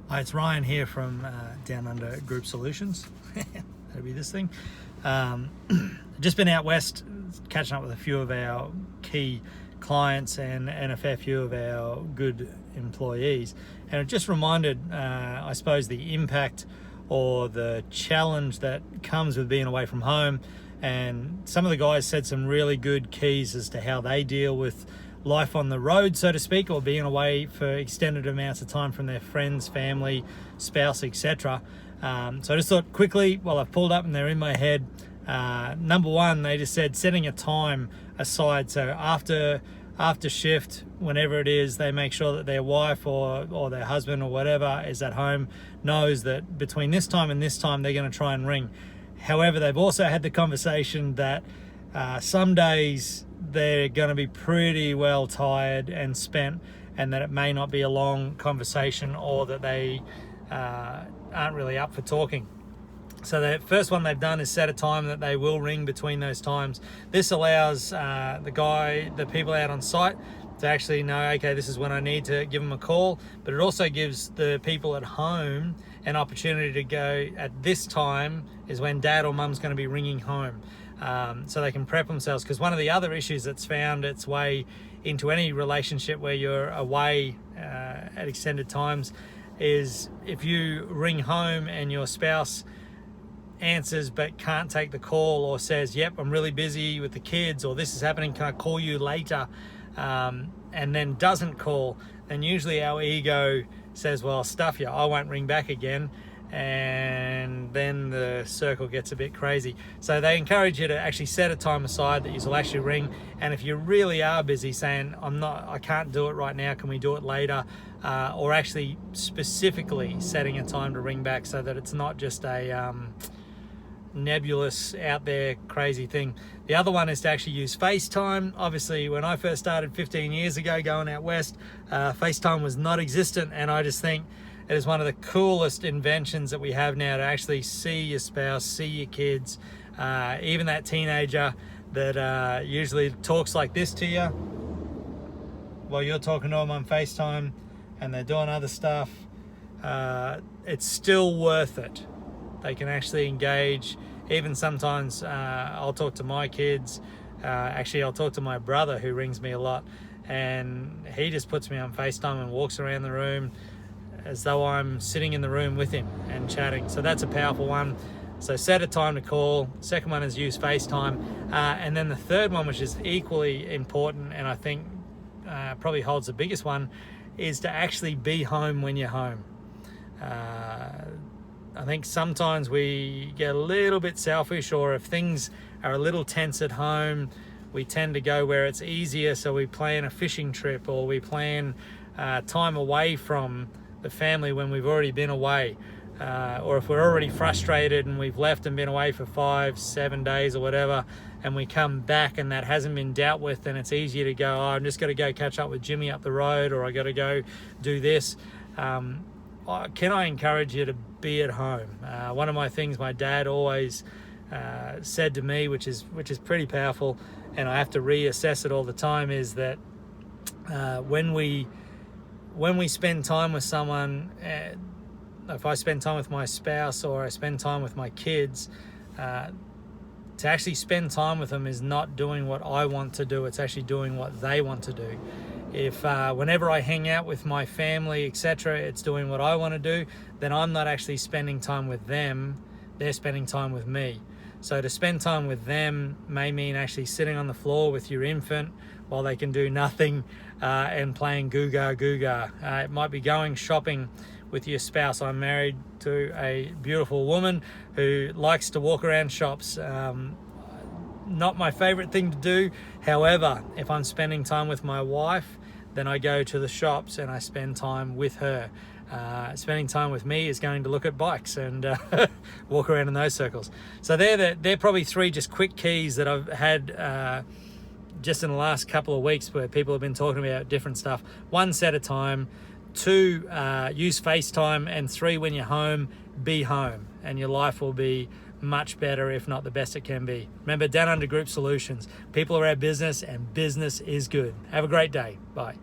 Hi, it's Ryan here from Down Under Group Solutions. That'll be this thing. Just been out west catching up with a few of our key clients and a fair few of our good employees. And it just reminded, I suppose, the impact or the challenge that comes with being away from home. And some of the guys said some really good keys as to how they deal with life on the road, so to speak, or being away for extended amounts of time from their friends, family, spouse, etc. So I just thought quickly, while I've pulled up and they're in my head, number one, they just said setting a time aside. So after shift, whenever it is, they make sure that their wife or their husband or whatever is at home, knows that between this time and this time they're going to try and ring. However, they've also had the conversation that some days they're going to be pretty well tired and spent, and that it may not be a long conversation, or that they aren't really up for talking. So the first one they've done is set a time that they will ring between those times. This allows the people out on site to actually know, okay, this is when I need to give them a call, but it also gives the people at home an opportunity to go, at this time is when dad or mum's going to be ringing home. So they can prep themselves, because one of the other issues that's found its way into any relationship where you're away at extended times is if you ring home and your spouse answers but can't take the call, or says, yep, I'm really busy with the kids, or this is happening, can I call you later, and then doesn't call, then usually our ego says, well, stuff you, I won't ring back again. And then the circle gets a bit crazy. So they encourage you to actually set a time aside that you'll actually ring. And if you really are busy, saying, I can't do it right now, can we do it later? Or actually specifically setting a time to ring back, so that it's not just a nebulous out there crazy thing. The other one is to actually use FaceTime. Obviously, when I first started 15 years ago going out west, FaceTime was not existent, and I just think it is one of the coolest inventions that we have now, to actually see your spouse, see your kids, even that teenager that usually talks like this to you while you're talking to them on FaceTime and they're doing other stuff. It's still worth it. They can actually engage. Even sometimes I'll talk to my kids. Actually, I'll talk to my brother, who rings me a lot, and he just puts me on FaceTime and walks around the room as though I'm sitting in the room with him and chatting. So that's a powerful one. So set a time to call. Second one is use FaceTime. And then the third one, which is equally important, and I think probably holds the biggest one, is to actually be home when you're home. I think sometimes we get a little bit selfish, or if things are a little tense at home, we tend to go where it's easier. So we plan a fishing trip, or we plan time away from the family when we've already been away, or if we're already frustrated and we've left and been away for 5-7 days or whatever, and we come back and that hasn't been dealt with, then it's easier to go, I'm just got to go catch up with Jimmy up the road, or I got to go do this. Can I encourage you to be at home? One of my things my dad always said to me, which is pretty powerful, and I have to reassess it all the time, is that when we spend time with someone, if I spend time with my spouse or I spend time with my kids, to actually spend time with them is not doing what I want to do, it's actually doing what they want to do. If whenever I hang out with my family, etc., it's doing what I want to do, then I'm not actually spending time with them, they're spending time with me. So to spend time with them may mean actually sitting on the floor with your infant while they can do nothing and playing Googa Googa. It might be going shopping with your spouse. I'm married to a beautiful woman who likes to walk around shops. Not my favorite thing to do. However, if I'm spending time with my wife, then I go to the shops and I spend time with her. Spending time with me is going to look at bikes and walk around in those circles. So they're probably three just quick keys that I've had just in the last couple of weeks, where people have been talking about different stuff. 1, set a time. 2, use FaceTime. And 3, when you're home, be home, and your life will be much better, if not the best it can be. Remember, Down Under Group Solutions. People are our business, and business is good. Have a great day. Bye.